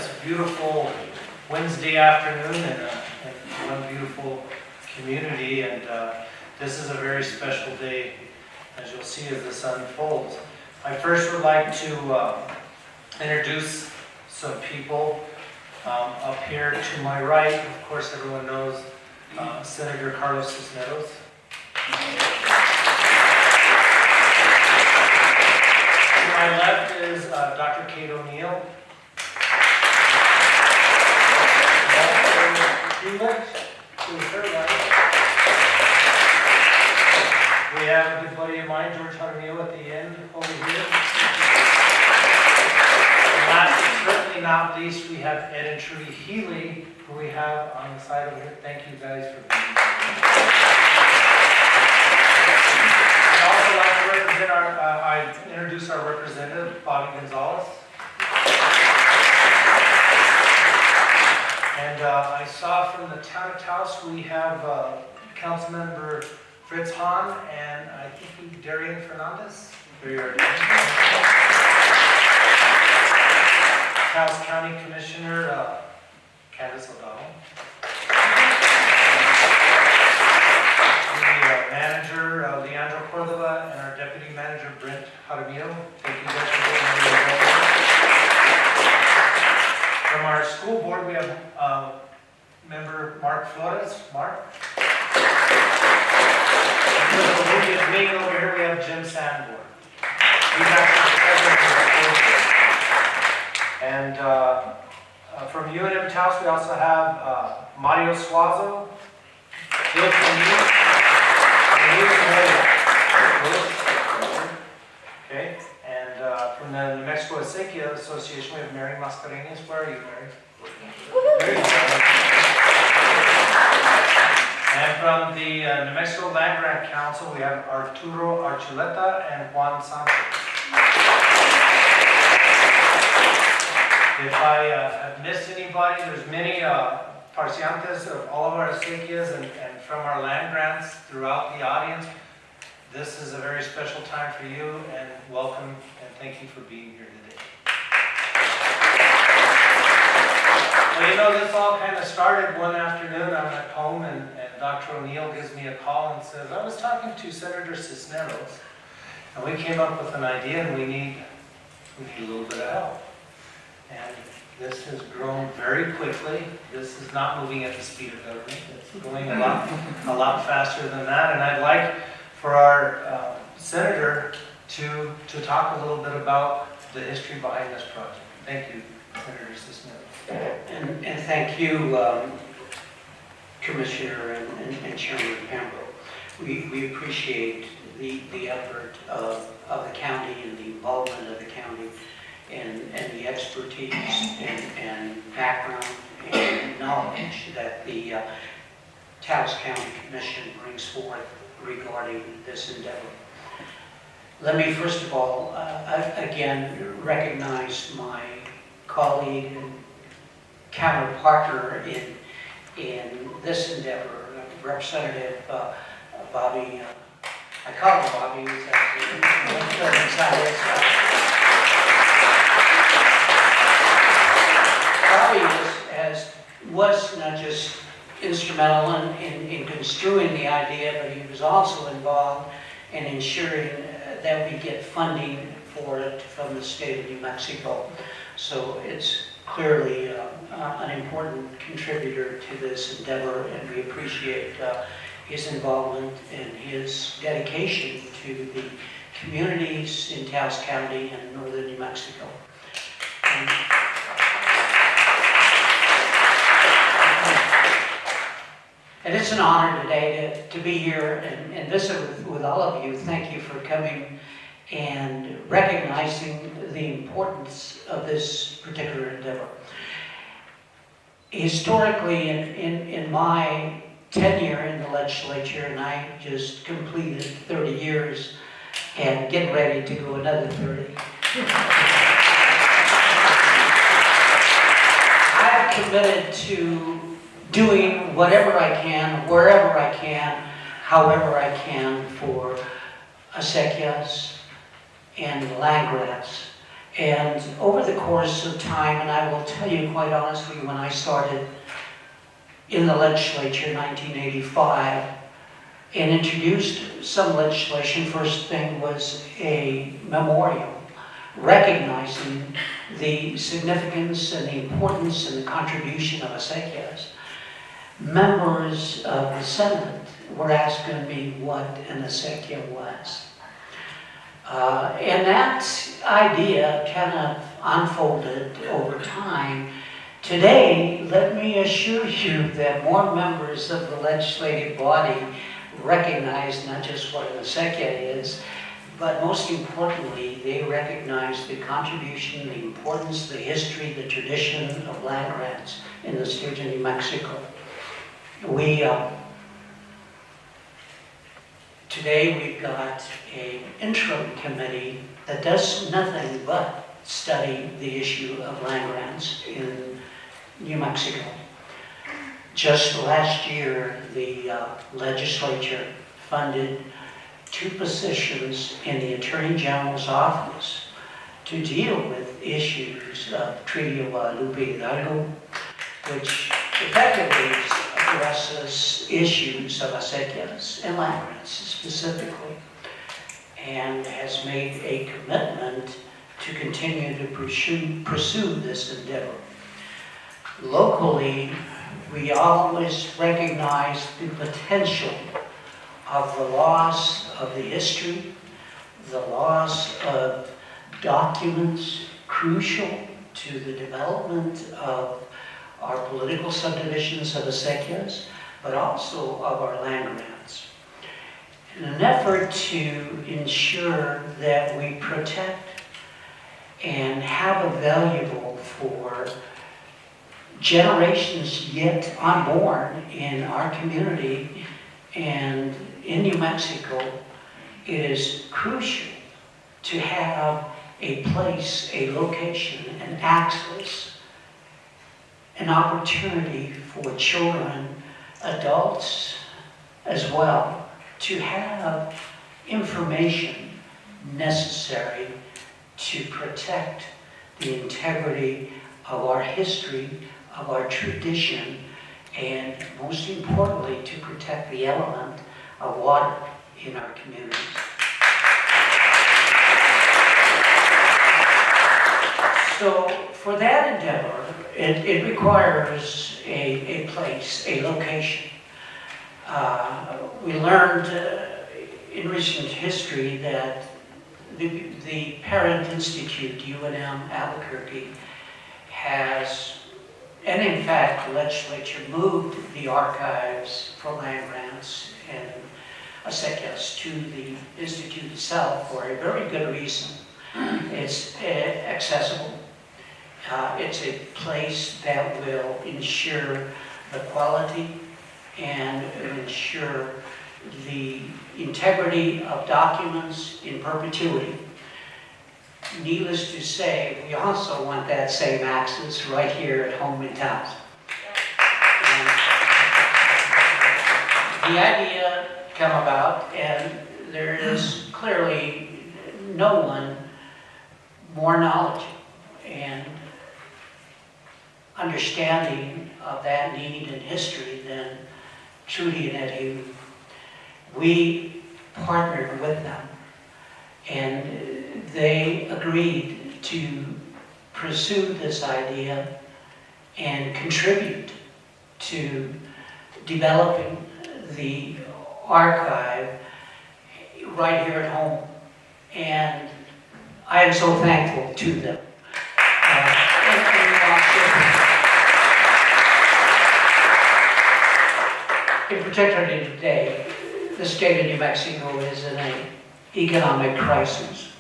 this beautiful Wednesday afternoon in one beautiful community, and this is a very special day, as you'll see as this unfolds. I first would like to introduce some people up here to my right. Of course, everyone knows Senator Carlos Cisneros. To my left is Dr. Kate O'Neill. We have a good buddy of mine, George O'Neill, at the end over here. And last but certainly not least, we have Ed and Trudy Healy, who we have on the side over here. Thank you guys for being here. I'd also like to represent I introduce our representative, Bobby Gonzalez. And I saw from the town of Taos, we have Councilmember Fritz Hahn and I think Darian Fernandez. There you are. Taos County Commissioner Candace O'Donnell. The manager Leandro Cordova and our deputy manager Brent Jaramillo. Thank you guys for being here. From our school board, we have member Mark Flores. Mark. And me over here, we have Jim Sanborn. He's actually the president of the school board. And from UNM-Taos, we also have Mario Suazo, Bill Camille, and Luis Moya. Okay. From the New Mexico Acequia Association, we have Mary Mascareñas. Where are you, Mary? There you go. And from the New Mexico Land Grant Council, we have Arturo Archuleta and Juan Santos. If I have missed anybody, there's many parciantes of all of our acequias and from our land grants throughout the audience. This is a very special time for you, and welcome and thank you for being here today. Well, you know, this all kind of started one afternoon. I'm at home, and Dr. O'Neill gives me a call and says, I was talking to Senator Cisneros, and we came up with an idea, and we need a little bit of help. And this has grown very quickly. This is not moving at the speed of government. It's going a lot faster than that, and I'd like for our senator to talk a little bit about the history behind this project. Thank you, Senator Cisneros. And thank you, Commissioner and Chairman Pembroke. We appreciate the effort of the county and the involvement of the county and the expertise and background and knowledge that the Taos County Commission brings forth regarding this endeavor. Let me first of all, again, recognize my colleague and counterpartner in this endeavor, Representative Bobby. I call him Bobby. He's actually Bobby was not just instrumental in construing the idea, but he was also involved in ensuring that we get funding for it from the state of New Mexico. So it's clearly an important contributor to this endeavor, and we appreciate his involvement and his dedication to the communities in Taos County and northern New Mexico. And it's an honor today to be here and visit with all of you. Thank you for coming and recognizing the importance of this particular endeavor. Historically, in my tenure in the legislature, and I just completed 30 years and get ready to go another 30. I've committed to doing whatever I can, wherever I can, however I can for acequias and land grants And over the course of time, and I will tell you quite honestly, when I started in the legislature in 1985 and introduced some legislation, first thing was a memorial recognizing the significance and the importance and the contribution of acequias. Members of the Senate were asking me what an acequia was. And that idea kind of unfolded over time. Today, let me assure you that more members of the legislative body recognize not just what an acequia is, but most importantly, they recognize the contribution, the importance, the history, the tradition of land grants in the state of New Mexico. Today we've got an interim committee that does nothing but study the issue of land grants in New Mexico. Just last year, the legislature funded 2 positions in the Attorney General's office to deal with issues of Treaty of Lupe Hidalgo, which effectively addresses issues of acequias and land grants specifically, and has made a commitment to continue to pursue this endeavor. Locally, we always recognize the potential of the loss of the history, the loss of documents crucial to the development of our political subdivisions of acequias, but also of our land grants. In an effort to ensure that we protect and have a valuable for generations yet unborn in our community and in New Mexico, it is crucial to have a place, a location, an access, an opportunity for children, adults as well, to have information necessary to protect the integrity of our history, of our tradition, and most importantly, to protect the element of water in our communities. So for that endeavor, it requires a place, a location. We learned in recent history that the parent institute, UNM Albuquerque, has, and in fact, the legislature moved the archives for land grants and acequias to the institute itself for a very good reason. It's accessible. It's a place that will ensure the quality and ensure the integrity of documents in perpetuity. Needless to say, we also want that same access right here at home in Taos. The idea came about, and there is clearly no one more knowledgeable and understanding of that need and history than Trudy and Ed Healy. We partnered with them, and they agreed to pursue this idea and contribute to developing the archive right here at home. And I am so thankful to them. In particular today, the state of New Mexico is in an economic crisis,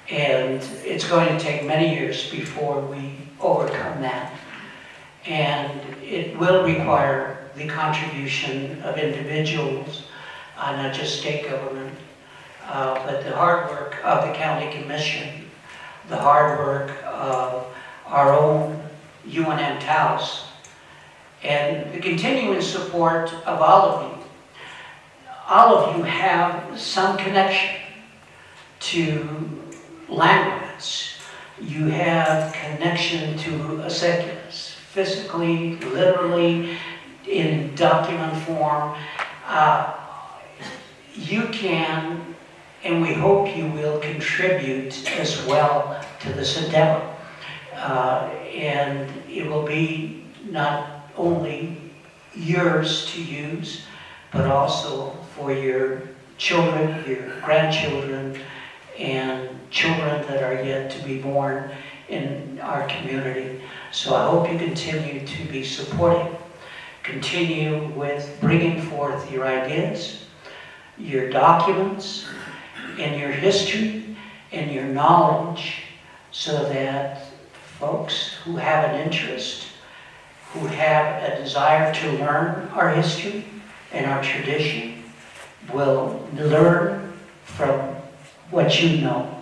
and it's going to take many years before we overcome that. And it will require the contribution of individuals, not just state government, but the hard work of the county commission, the hard work of our own UNM-Taos, and the continuing support of all of you. All of you have some connection to land grants. you have connection to a seculars, physically, literally, in document form. You can, and we hope you will, contribute as well to this endeavor. And it will be not only yours to use, but also for your children, your grandchildren, and children that are yet to be born in our community. So I hope you continue to be supportive. Continue with bringing forth your ideas, your documents, and your history, and your knowledge, so that folks who have an interest, who have a desire to learn our history and our tradition, will learn from what you know.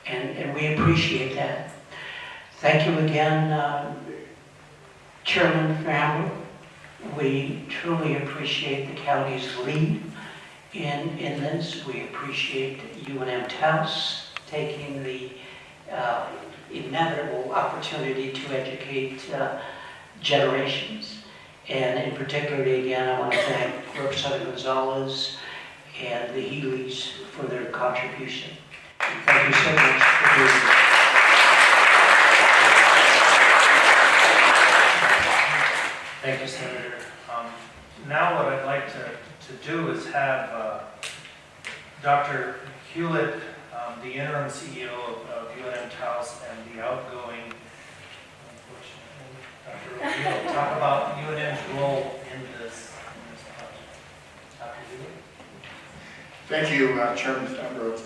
And we appreciate that. Thank you again, Chairman Framber. We truly appreciate the county's lead in this. We appreciate UNM-Taos taking the inevitable opportunity to educate generations. And in particular, again, I want to thank Representative Gonzalez and the Healys for their contribution. And thank you so much for doing this. Thank you, Senator. Now what I'd like to do is have Dr. Hewlett, the interim CEO of UNM-Taos, and the outgoing, unfortunately, Dr. O'Neill, talk about UNM's role in this project. Dr. Hewlett? Thank you, Chairman Framber.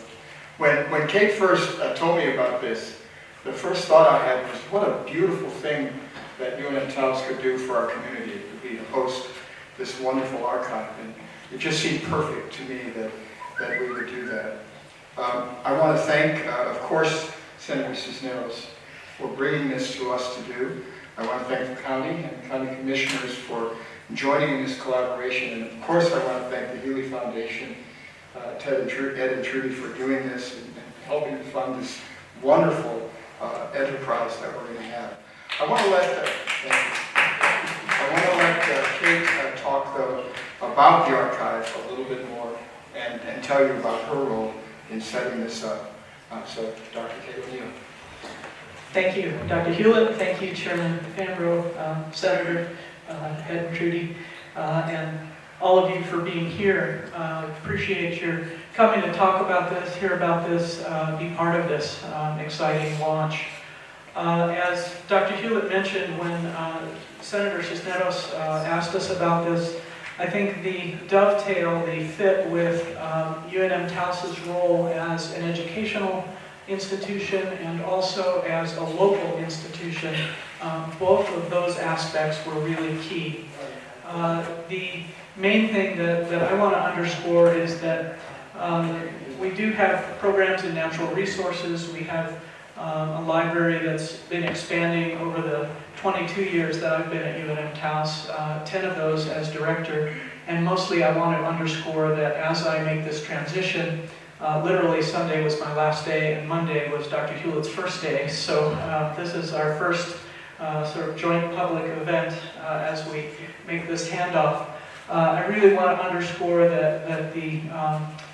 When Kate first told me about this, the first thought I had was, what a beautiful thing that UNM-Taos could do for our community. It would be to host this wonderful archive, and it just seemed perfect to me that we would do that. I want to thank, of course, Senator Cisneros for bringing this to us to do. I want to thank the county and the county commissioners for joining in this collaboration, and of course I want to thank the Healy Foundation, Ed and Trudy, for doing this and helping to fund this wonderful enterprise that we're going to have. I want to let Kate talk, though, about the archive a little bit more and tell you about her role in setting this up. So, Dr. Kate O'Neill. Thank you, Dr. Hewlett. Thank you, Chairman Fambro, Senator Ed and Trudy, and all of you for being here. Appreciate your coming to talk about this, hear about this, be part of this exciting launch. As Dr. Hewlett mentioned, when Senator Cisneros asked us about this, I think the dovetail, the fit with UNM-Taos's role as an educational institution and also as a local institution, both of those aspects were really key. The main thing that I want to underscore is that we do have programs in natural resources. We have a library that's been expanding over the 22 years that I've been at UNM-Taos, 10 of those as director. And mostly I want to underscore that as I make this transition, literally Sunday was my last day and Monday was Dr. Hewlett's first day. So this is our first sort of joint public event as we make this handoff. I really want to underscore that the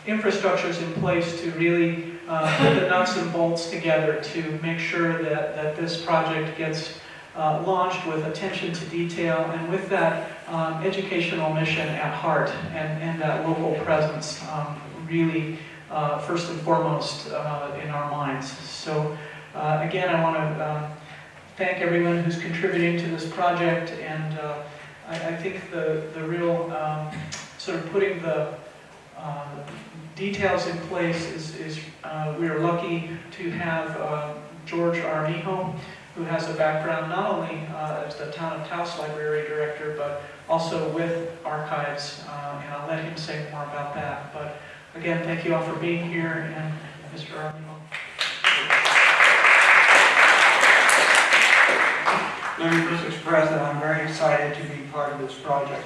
infrastructure is in place to really put the nuts and bolts together to make sure that this project gets launched with attention to detail and with that educational mission at heart and that local presence really first and foremost in our minds. So again, I want to thank everyone who's contributing to this project, and I think the real sort of putting the details in place is we are lucky to have George Armijo, who has a background not only as the Town of Taos Library Director, but also with archives, and I'll let him say more about that. But again, thank you all for being here, and Mr. Armijo. Let me first express that I'm very excited to be part of this project.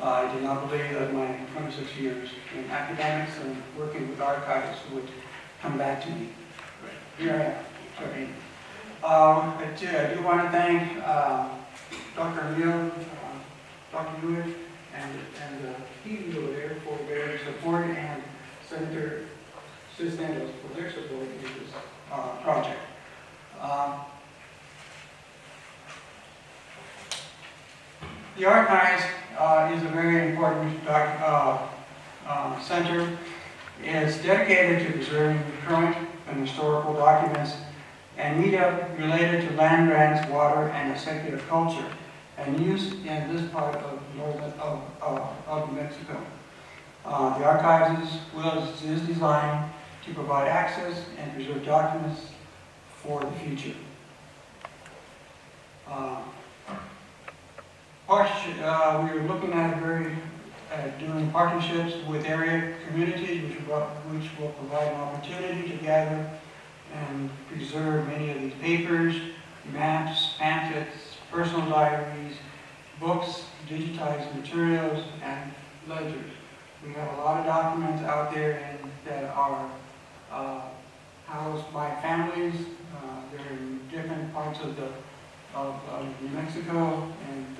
I did not believe that my 26 years in academics and working with archives would come back to me. But here I am. I do want to thank Dr. Neal, Dr. Hewitt, and Healy over there for their support, and Senator Cisneros for their support in this project. The archives is a very important center. It's dedicated to preserving current and historical documents and media related to land grants, water, and executive culture, and use in this part of northern of Mexico. The archives is designed to provide access and preserve documents for the future. We are looking at doing partnerships with area communities, which will provide an opportunity to gather and preserve many of these papers, maps, pamphlets, personal diaries, books, digitized materials, and ledgers. We have a lot of documents out there that are housed by families. They're in different parts of New Mexico, and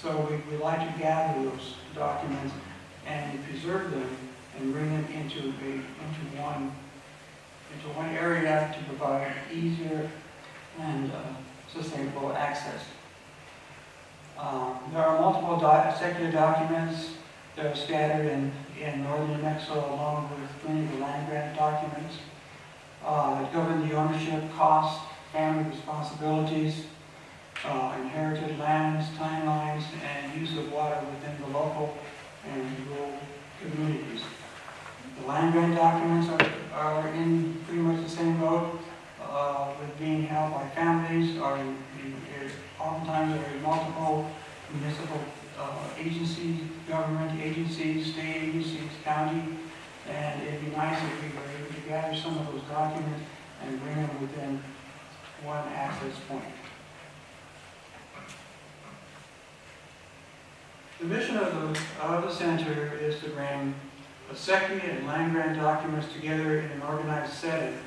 so we like to gather those documents and preserve them and bring them into one area to provide easier and sustainable access. There are multiple executive documents that are scattered in northern New Mexico, along with many of the land grant documents that govern the ownership, costs, family responsibilities, inherited lands, timelines, and use of water within the local and rural communities. The land grant documents are in pretty much the same boat, with being held by families, or oftentimes there are multiple municipal agencies, government agencies, state agencies, county, and it'd be nice if we were able to gather some of those documents and bring them within one access point. The mission of the center is to bring SECI and land grant documents together in an organized setting,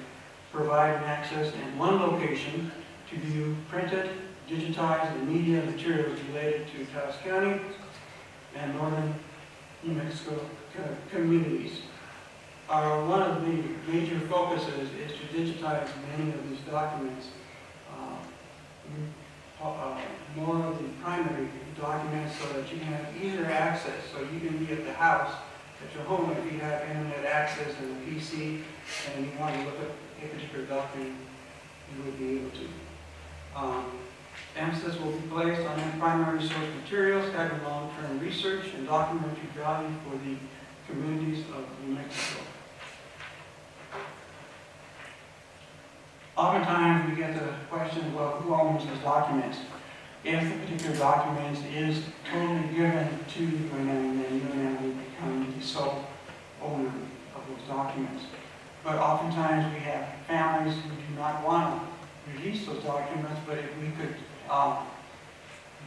providing access in one location to view printed, digitized, and media materials related to Taos County and northern New Mexico communities. One of the major focuses is to digitize many of these documents, more of the primary documents, so that you can have easier access, so you can be at the house, at your home, if you have internet access and a PC, and you want to look at a particular document, you would be able to. Emphasis will be placed on primary source materials having long-term research and documentary value for the communities of New Mexico. Oftentimes we get the question, well, who owns these documents? If the particular document is totally given to UNM, then UNM will become the sole owner of those documents. But oftentimes we have families who do not want to release those documents, but if we could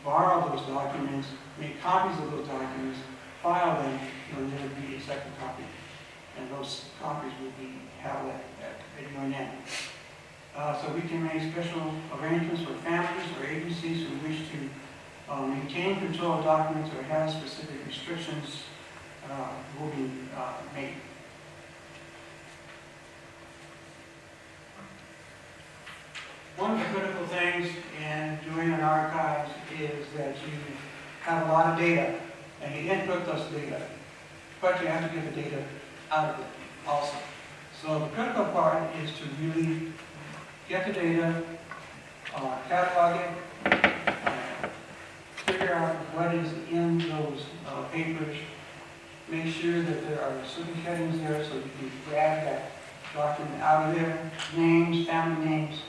borrow those documents, make copies of those documents, file them, then there would be a second copy. And those copies would be held at UNM. So we can make special arrangements for families or agencies who wish to maintain control of documents or have specific restrictions will be made. One of the critical things in doing an archive is that you have a lot of data and you input those data, but you have to get the data out of it also. So the critical part is to really get the data, catalog it, figure out what is in those papers, make sure that there are certain headings there so you can grab that document out of there, names, family names.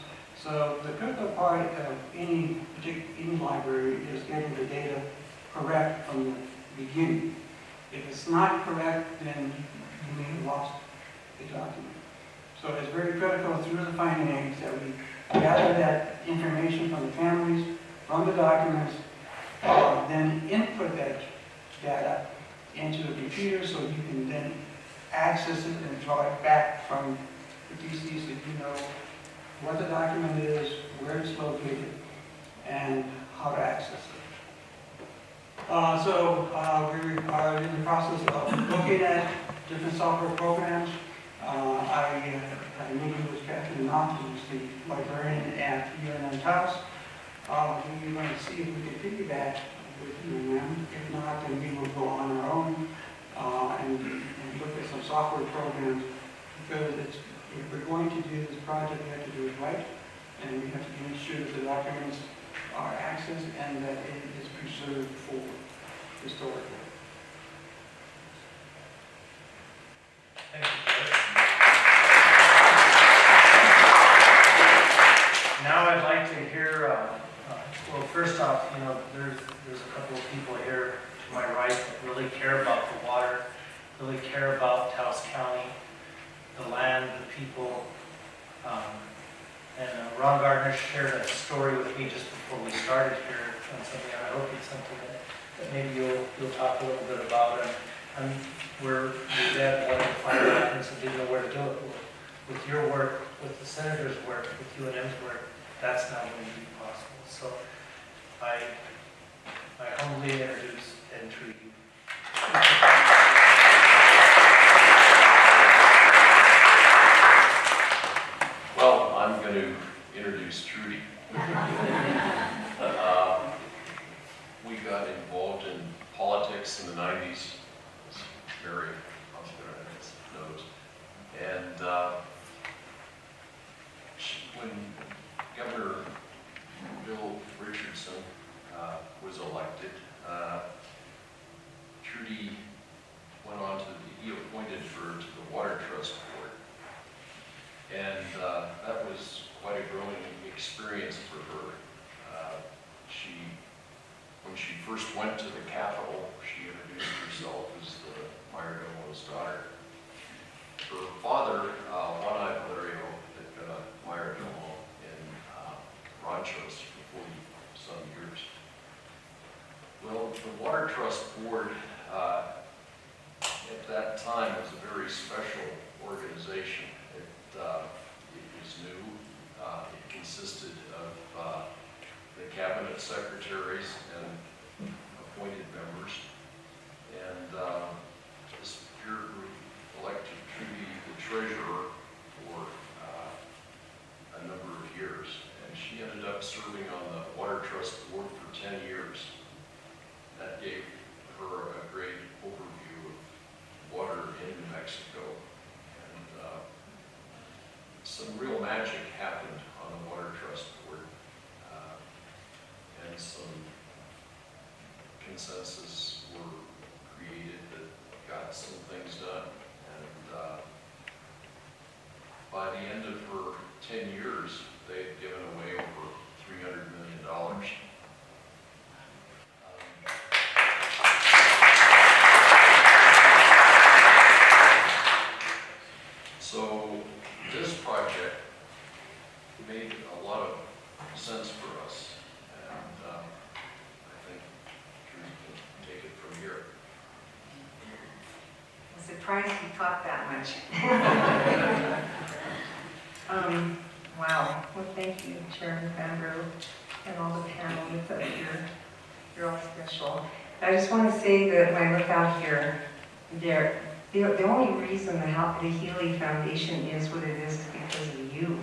So the critical part of any library is getting the data correct from the beginning. If it's not correct, then you may have lost the document. So it's very critical through the finding aids that we gather that information from the families, from the documents, then input that data into the computer so you can then access it and draw it back from the PCs that you know what the document is, where it's located, and how to access it. We are in the process of looking at different software programs. I had a meeting with Catherine Knott, who's the librarian at UNM-Taos. We're going to see if we can piggyback with UNM. If not, then we will go on our own and look at some software programs, because if we're going to do this project, we have to do it right, and we have to make sure that the documents are accessed and that it is preserved for historical. Thank you, George. Now I'd like to hear, well, first off, you know, there's a couple of people here to my right that really care about the water, really care about Taos County, the land, the people. Ron Gardner shared a story with me just before we started here on something, and I hope it's something that maybe you'll talk a little bit about. And we're dead wanting to find out and didn't know where to do it. With your work, with the senator's work, with UNM's work, that's now going to be possible. So I humbly introduce and treat you. Well, I'm going to introduce Trudy. We got involved in politics in the 90s, as Mary knows. And when Governor Bill Richardson was elected, Trudy went on to he appointed her to the Water Trust Board. And that was quite a growing experience for her. When she first went to the Capitol, she introduced herself as the Mayordomo's daughter. Her father, One-Eye Valerio, had been a Mayordomo in Ranchos for 40-some years. Well, the Water Trust Board at that time was a very special organization. It was new. It consisted of the cabinet secretaries and appointed members. And this peer group elected Trudy the treasurer for a number of years. And she ended up serving on the Water Trust Board for 10 years. That gave her a great overview of water in New Mexico. And some real magic happened on the Water Trust Board, and some consensus were created that got some things done. And by the end of her 10 years, they'd given away over $300 million. So this project made a lot of sense for us, and I think Trudy can take it from here. I'm surprised you talked that much. Wow. Well, thank you, Chairman Fambro, and all the panel with us here. You're all special. I just want to say that when I look out here, the only reason the Healy Foundation is what it is because of you.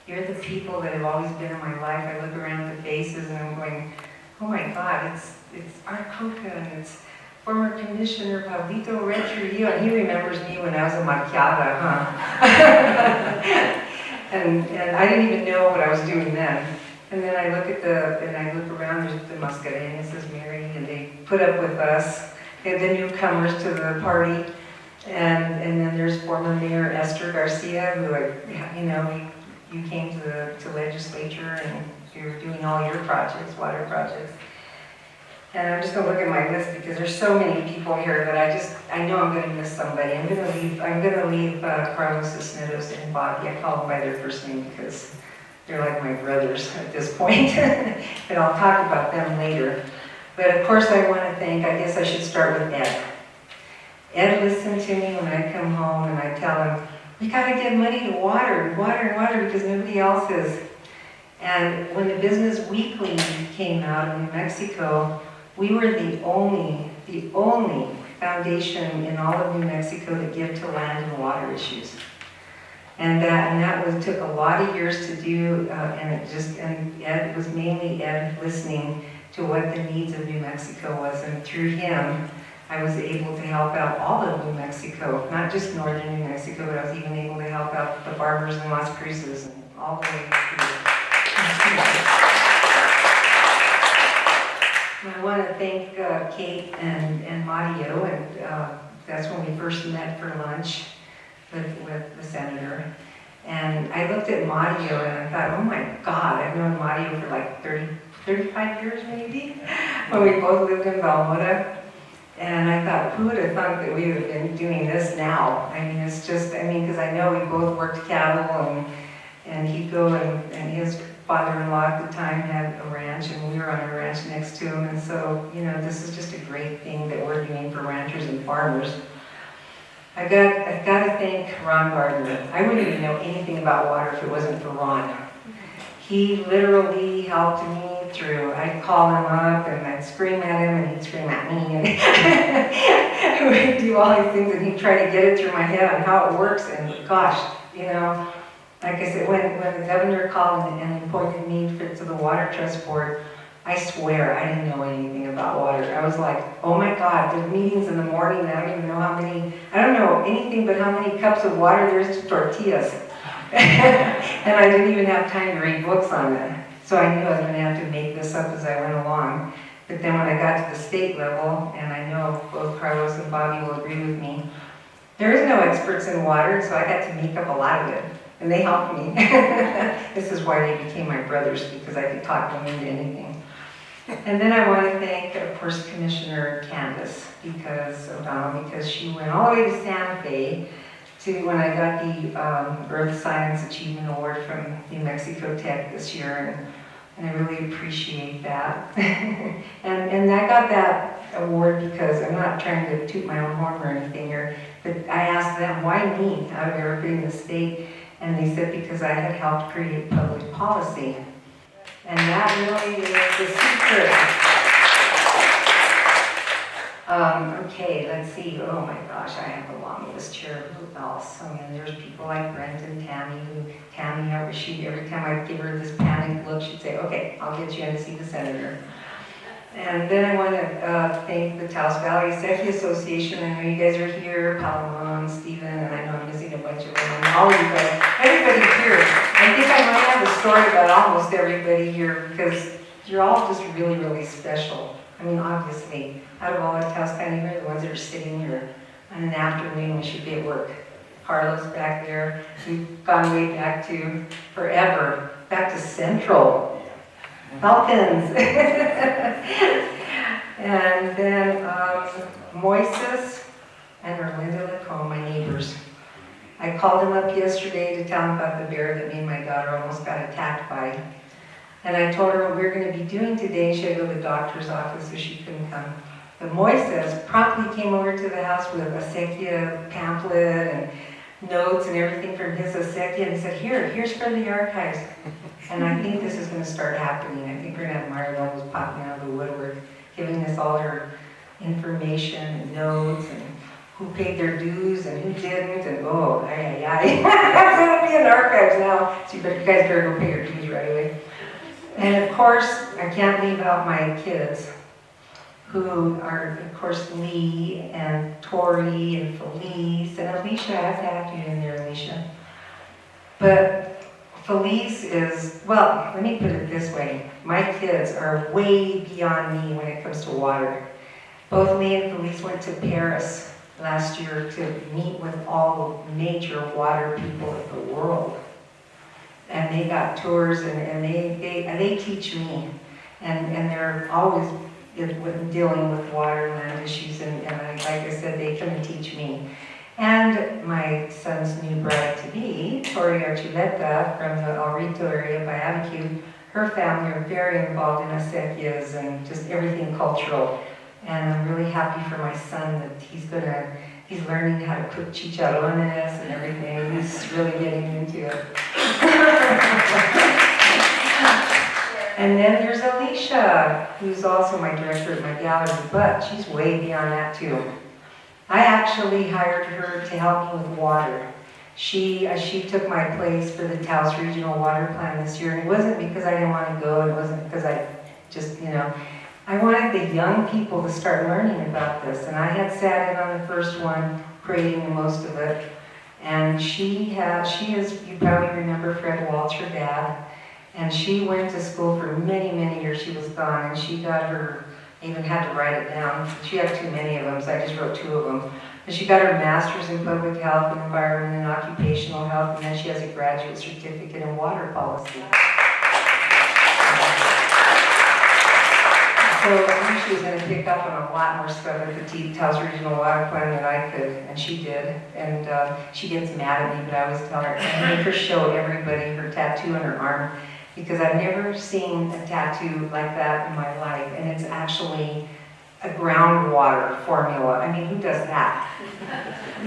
You're the people that have always been in my life. I look around at the faces and I'm going, oh my God, it's Art Coca and it's former Commissioner Pablito Renteria, and he remembers me when I was a maquiata, huh? and I didn't even know what I was doing then. And then I look around, there's the Mascarenes, there's Mary, and they put up with us, and the newcomers to the party. And then there's former Mayor Esther Garcia, who, you came to legislature and you're doing all your projects, water projects. And I'm just gonna look at my list because there's so many people here that I know I'm gonna miss somebody. I'm gonna leave Carlos, Cisneros, and Bobby. I call them by their first name because they're like my brothers at this point. But I'll talk about them later. But of course I wanna thank, I guess I should start with Ed. Ed listened to me when I come home and I tell him, we gotta get money to water. water because nobody else is. And when the Business Weekly came out in New Mexico, we were the only foundation in all of New Mexico to give to land and water issues. And that took a lot of years to do, and Ed was mainly Ed listening to what the needs of New Mexico was, and through him, I was able to help out all of New Mexico, not just northern New Mexico, but I was even able to help out the farmers in Las Cruces and all the way through. I want to thank Kate and Mario, and that's when we first met for lunch with the senator. And I looked at Mario and I thought, oh my God, I've known Mario for like 35 years maybe, when we both lived in Valmota. And I thought, who would have thought that we would have been doing this now? I mean, it's just, because I know we both worked cattle, and he'd go and his father-in-law at the time had a ranch, and we were on a ranch next to him. And so, this is just a great thing that we're doing for ranchers and farmers. I've got to thank Ron Gardner. I wouldn't even know anything about water if it wasn't for Ron. He literally helped me through. I'd call him up and I'd scream at him and he'd scream at me. And we'd do all these things and he'd try to get it through my head on how it works. And gosh, like I said, when the governor called and appointed me to the Water Trust Board, I swear I didn't know anything about water. I was like, oh my God, there's meetings in the morning and I don't even know I don't know anything but how many cups of water there is to tortillas. And I didn't even have time to read books on it. So I knew I was going to have to make this up as I went along. But then when I got to the state level, and I know both Carlos and Bobby will agree with me, there is no experts in water, so I got to make up a lot of it. And they helped me. This is why they became my brothers, because I could talk them into anything. And then I want to thank, of course, Commissioner Candace, because she went all the way to Santa Fe when I got the Earth Science Achievement Award from New Mexico Tech this year, and I really appreciate that. and I got that award because I'm not trying to toot my own horn or anything here, but I asked them, why me out of everybody in the state? And they said because I had helped create public policy. And that really is the secret. Okay, let's see. Oh my gosh, I have a long list here. Who else? There's people like Brent and Tammy, every time I give her this panicked look, she'd say, okay, I'll get you in to see the senator. And then I want to thank the Taos Valley Safety Association. I know you guys are here, Palomon, Stephen, and I know I'm missing a bunch of them, and all of you guys, everybody here. I think I might have a story about almost everybody here because you're all just really, really special. Obviously, out of all the Taos County here, the ones that are sitting here on an afternoon, we should be at work. Carlos back there, we've gone way back to forever, back to Central. Falcons. And then Moises and Erlinda Lacombe, my neighbors. I called them up yesterday to tell them about the bear that me and my daughter almost got attacked by. And I told her what we were going to be doing today. She had to go to the doctor's office, so she couldn't come. But Moises promptly came over to the house with a acequia pamphlet and notes and everything from his acequia and said, here's for the archives. And I think this is going to start happening. I think we're going to have Mario was popping out of the woodwork, giving us all her information and notes and who paid their dues and who didn't, and oh, ay. It's going to be in the archives now, so you guys better go pay your dues right away. And of course, I can't leave out my kids, who are, of course, Lee and Tori and Felice and Alicia. I have to have you in there, Alicia. But Felice is, well, let me put it this way. My kids are way beyond me when it comes to water. Both Lee and Felice went to Paris last year to meet with all major water people of the world. And they got tours and they teach me. And they're always dealing with water and land issues. And like I said, they come and teach me. And my son's new bride-to-be, Tori Archuleta from the El Rito area by Abiquiu, her family are very involved in acequias and just everything cultural. And I'm really happy for my son that he's learning how to cook chicharrones and everything. He's really getting into it. And then there's Alicia, who's also my director at my gallery, but she's way beyond that too. I actually hired her to help me with water. She took my place for the Taos Regional Water Plan this year, and it wasn't because I didn't want to go, it wasn't because I just, I wanted the young people to start learning about this, and I had sat in on the first one, creating the most of it. And she is, you probably remember Fred Waltz, her dad, and she went to school for many, many years. She was gone, and she got her, I even had to write it down. She had too many of them, so I just wrote 2 of them. And she got her master's in public health and environment and occupational health, and then she has a graduate certificate in water policy. So I knew she was going to pick up on a lot more stuff at the Taos Regional Water Plan than I could, and she did. And she gets mad at me, but I always tell her, I make her show everybody her tattoo on her arm, because I've never seen a tattoo like that in my life, and it's actually a groundwater formula. I mean, who does that?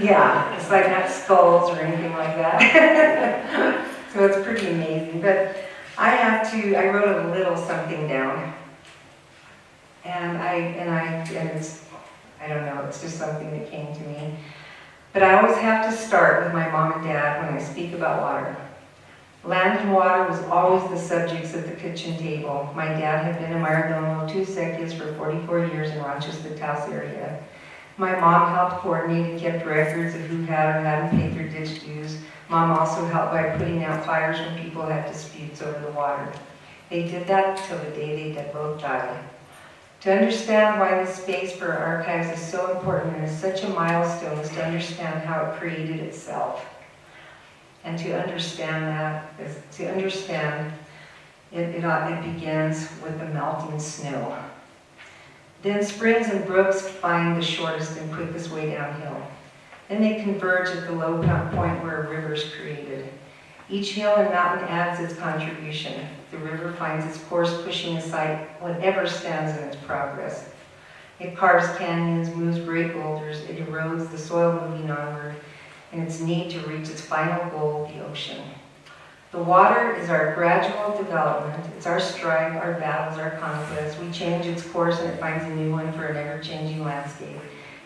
Yeah, it's like not skulls or anything like that. So it's pretty amazing. But I wrote a little something down. And it's, I don't know, it's just something that came to me. But I always have to start with my mom and dad when I speak about water. Land and water was always the subjects at the kitchen table. My dad had been a mayordomo 2 seculas for 44 years in Rochester, Taos area. My mom helped coordinate and kept records of who had or hadn't paid their ditch dues. Mom also helped by putting out fires when people had disputes over the water. They did that till the day they both died. To understand why this space for archives is so important and is such a milestone is to understand how it created itself. And to understand that is to understand it begins with the melting snow. Then springs and brooks find the shortest and quickest way downhill. Then they converge at the low point where a river is created. Each hill and mountain adds its contribution. The river finds its course pushing aside whatever stands in its progress. It carves canyons, moves great boulders, it erodes the soil moving onward, in its need to reach its final goal, the ocean. The water is our gradual development. It's our strife, our battles, our conquests. We change its course and it finds a new one for an ever-changing landscape.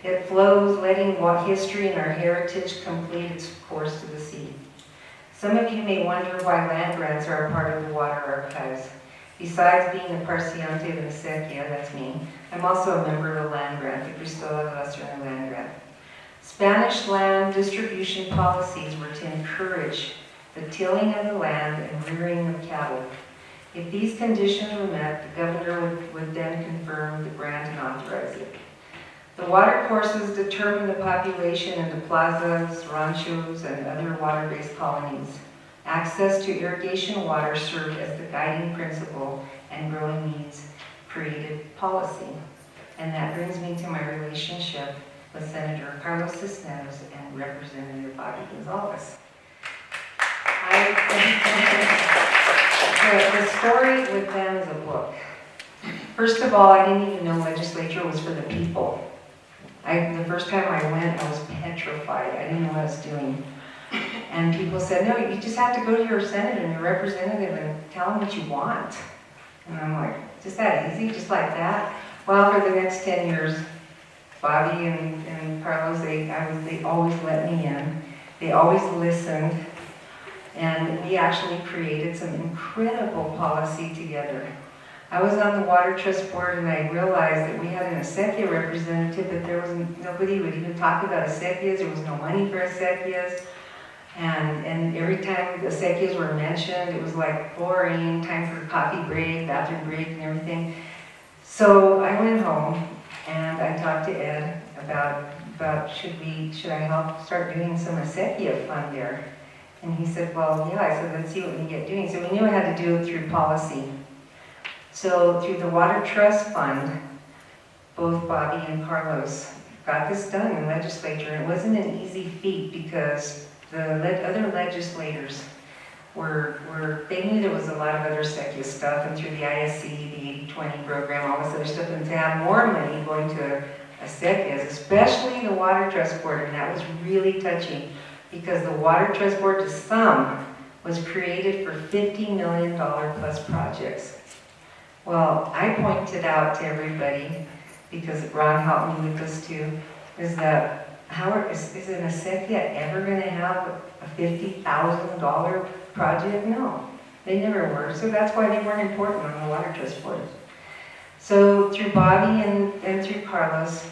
It flows, letting history and our heritage complete its course to the sea. Some of you may wonder why land grants are a part of the water archives. Besides being a Parciante of the Acequia, that's me, I'm also a member of a land grant, the Cristola de la Serna land grant. Spanish land distribution policies were to encourage the tilling of the land and rearing of cattle. If these conditions were met, the governor would then confirm the grant and authorize it. The water courses determine the population in the plazas, ranchos, and other water-based colonies. Access to irrigation water served as the guiding principle, and growing needs created policy. And that brings me to my relationship with Senator Carlos Cisneros and Representative Bobby Gonzalez. The story with them is a book. First of all, I didn't even know legislature was for the people. The first time I went, I was petrified. I didn't know what I was doing. And people said, no, you just have to go to your senator and your representative and tell them what you want. And I'm like, just that easy, just like that? Well, for the next 10 years, Bobby and Carlos, they always let me in. They always listened. And we actually created some incredible policy together. I was on the Water Trust Board and I realized that we had an acequia representative, but there was nobody would even talk about acequias. There was no money for acequias. And every time the acequias were mentioned, it was like boring, time for coffee break, bathroom break, and everything. So I went home and I talked to Ed about should I help start doing some acequia fund there? And he said, well, yeah. I said, let's see what we can get doing. So we knew I had to do it through policy. So through the Water Trust Fund, both Bobby and Carlos got this done in legislature. And it wasn't an easy feat because the other legislators they knew there was a lot of other acequia stuff, and through the ISC, the 80-20 program, all this other stuff, and to have more money going to acequias, especially the Water Trust Board, and that was really touching because the Water Trust Board, to some, was created for $50 million plus projects. Well, I pointed out to everybody, because Ron helped me with this too, is that is an Acequia ever going to have a $50,000 project? No, they never were. So that's why they weren't important on the Water Trust Board. So through Bobby and through Carlos,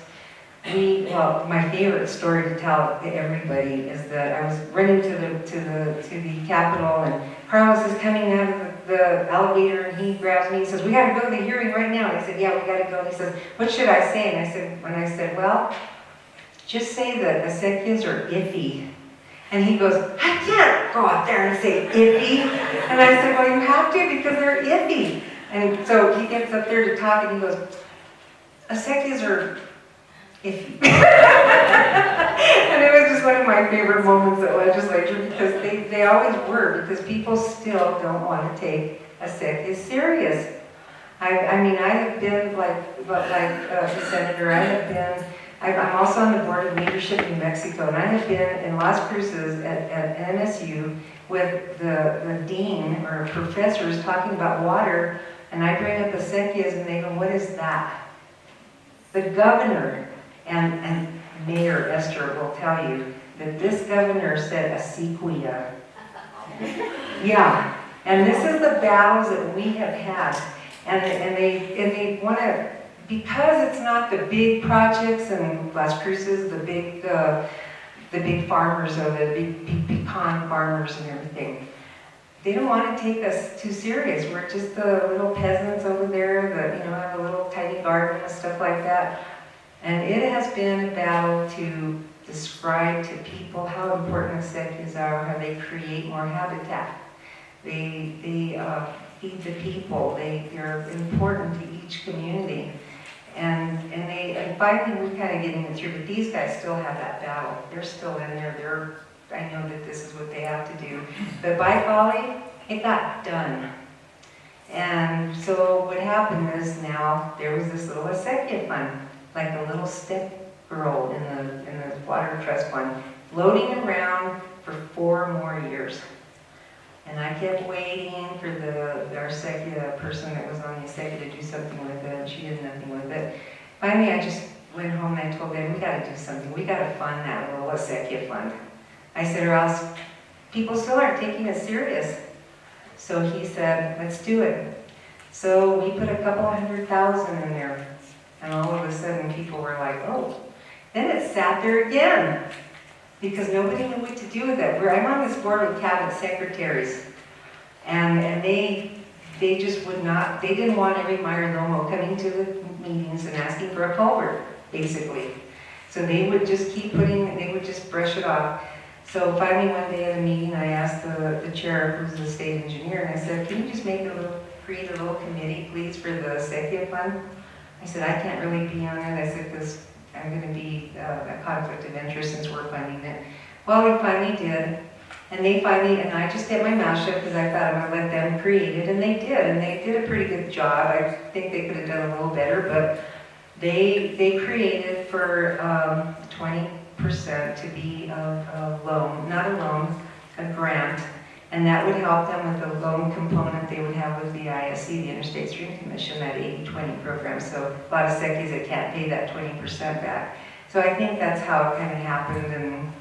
well, my favorite story to tell to everybody is that I was running to the Capitol, and Carlos is coming out of the elevator, and he grabs me and says, "We got to go to the hearing right now." And I said, "Yeah, we got to go." And he says, "What should I say?" And I said, "Well, just say that acequias are iffy." And he goes, "I can't go out there and say iffy." And I said, "Well, you have to, because they're iffy." And so he gets up there to talk, and he goes, "Acequias are iffy." And it was just one of my favorite moments at legislature, because they always were, because people still don't want to take acequias serious. I mean, I have been like the senator, I'm also on the board of leadership in Mexico, and I have been in Las Cruces at NSU with the dean or professors talking about water, and I bring up acequias, and they go, "What is that?" The governor and Mayor Esther will tell you that this governor said acequia. Yeah, and this is the battles that we have had, and they want to, because it's not the big projects in Las Cruces, the big farmers or the big pecan farmers and everything. They don't want to take us too serious. We're just the little peasants over there that, have a little tiny garden and stuff like that. And it has been a battle to describe to people how important acequias are, how they create more habitat. They feed the people. They're important to each community. And finally we're kind of getting it through, but these guys still have that battle. They're still in there. I know that this is what they have to do. But by golly, it got done. And so what happened is now there was this little acequia fund, like a little step girl in the Water Trust Fund, floating around for 4 more years. And I kept waiting for our acequia person that was on the acequia to do something with it, and she did nothing with it. Finally, I just went home and I told them, we got to do something. We got to fund that little acequia fund. I said, or else people still aren't taking us serious. So he said, let's do it. So we put a couple $100,000 in there. And all of a sudden people were like, oh. Then it sat there again, because nobody knew what to do with it. I'm on this board with cabinet secretaries, and they just would not, they didn't want every Meyer Lomo coming to the meetings and asking for a culvert, basically. So they would just keep they would just brush it off. So finally one day at a meeting, I asked the chair, who's the state engineer, and I said, can you just create a little committee, please, for the acequia fund? I said, I can't really be on it. I said, because I'm going to be a conflict of interest since we're funding it. Well, we finally did. And I just kept my mouth shut because I thought I'm going to let them create it. And they did a pretty good job. I think they could have done a little better, but they created for 20% to be a loan, not a loan, a grant. And that would help them with the loan component they would have with the ISC, the Interstate Stream Commission, that 80-20 program. So a lot of SECIs that can't pay that 20% back. So I think that's how it kind of happened,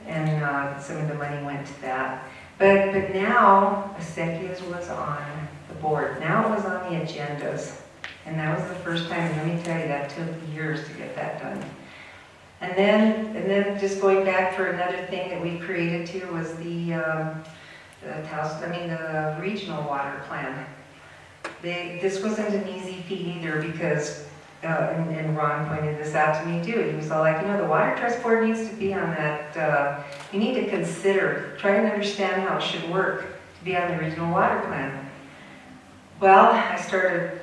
and some of the money went to that. But now, SECIs was on the board. Now it was on the agendas. And that was the first time, and let me tell you, that took years to get that done. And then just going back for another thing that we created too was the regional water plan. This wasn't an easy feat either, because, and Ron pointed this out to me too, he was all like, the Water Trust Board needs to be on that, you need to try and understand how it should work to be on the regional water plan. Well, I started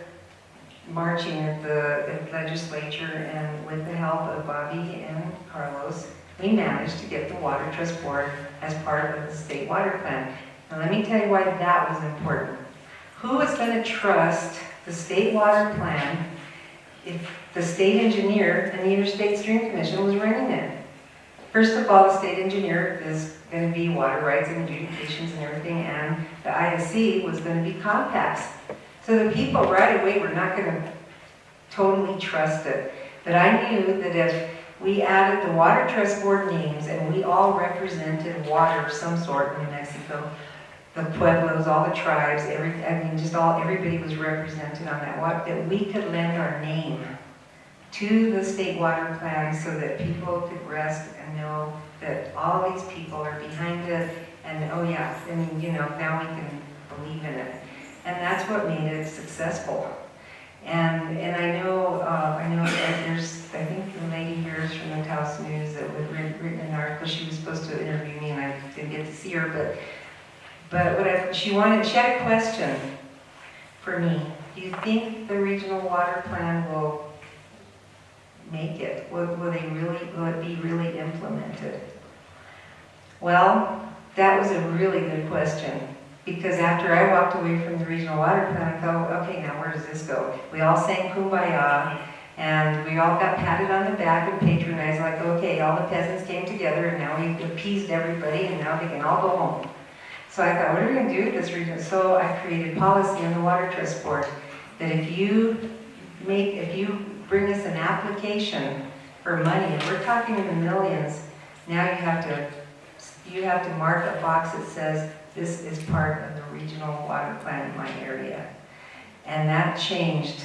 marching at the legislature, and with the help of Bobby and Carlos, we managed to get the Water Trust Board as part of the state water plan. Now let me tell you why that was important. Who was going to trust the state water plan if the state engineer and the Interstate Stream Commission was running it? First of all, the state engineer is going to be water rights and adjudications and everything, and the ISC was going to be compacts. So the people right away were not gonna totally trust it. But I knew that if we added the Water Trust Board names and we all represented water of some sort in New Mexico, the pueblos, all the tribes, everybody was represented on that water, that we could lend our name to the state water plan so that people could rest and know that all these people are behind it, and oh yeah, I mean, you know, now we can believe in it. And that's what made it successful. And I know that there's, I think the lady here is from the Taos News that had written an article. She was supposed to interview me and I didn't get to see her, but she had a question for me. Do you think the regional water plan will make it? Will it be really implemented? Well, that was a really good question. Because after I walked away from the regional water plan, I thought, okay, now where does this go? We all sang Kumbaya, and we all got patted on the back and patronized, like, okay, all the peasants came together, and now we've appeased everybody, and now they can all go home. So I thought, what are we going to do with this region? So I created policy on the Water Trust Board that if you bring us an application for money, and we're talking in the millions, now you have to mark a box that says, this is part of the regional water plan in my area. And that changed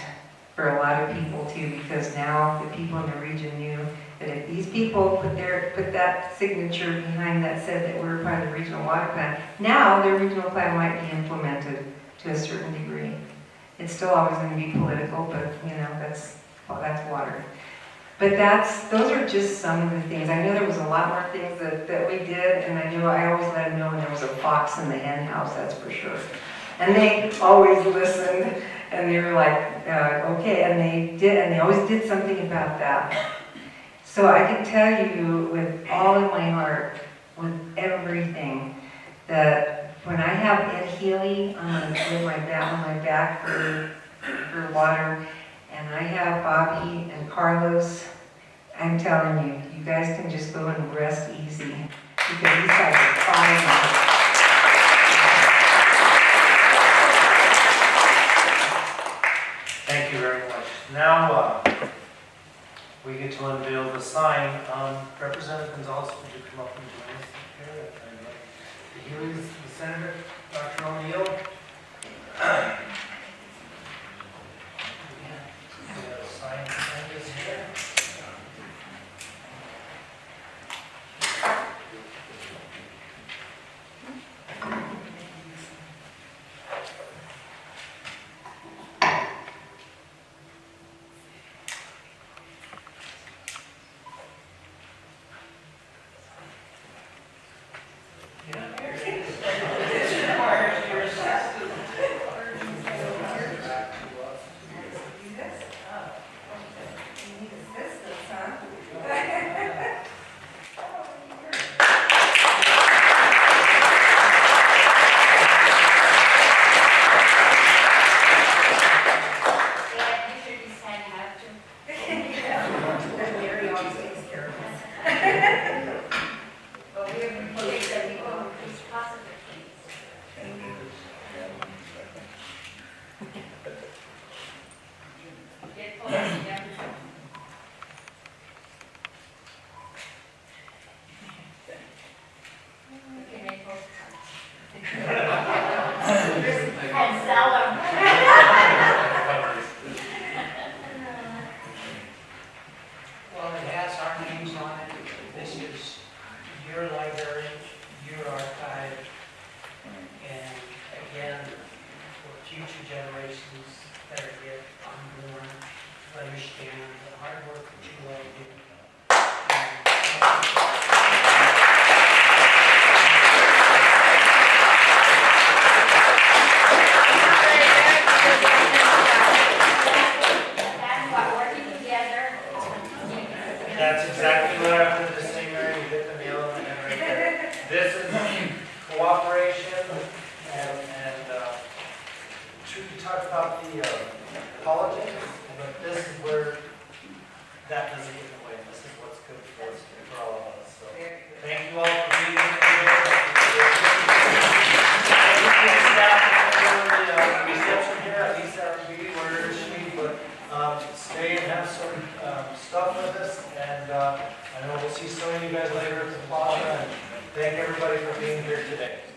for a lot of people too, because now the people in the region knew that if these people put that signature behind that said that we're part of the regional water plan, now their regional plan might be implemented to a certain degree. It's still always going to be political, but you know, that's water. But those are just some of the things. I know there was a lot more things that we did, and I always let them know when there was a fox in the hen house, that's for sure. And they always listened, and they were like, okay, and they always did something about that. So I can tell you with all of my heart, with everything, that when I have Ed Healy on my back for water, and I have Bobby and Carlos, I'm telling you, you guys can just go and rest easy because these guys are fine. Thank you very much. Now, we get to unveil the sign. Representative Gonzalez, would you come up and join us here? The Healy's, the Senator, Dr. O'Neill. Sign this here. That's exactly what I wanted to say, Mary. You hit the nail on the head right there. This is cooperation and to talk about the politics, but this is where that doesn't get in the way. This is what's good for us, for all of us. So thank you all for being here. Thank you to the staff for the reception here. At least today.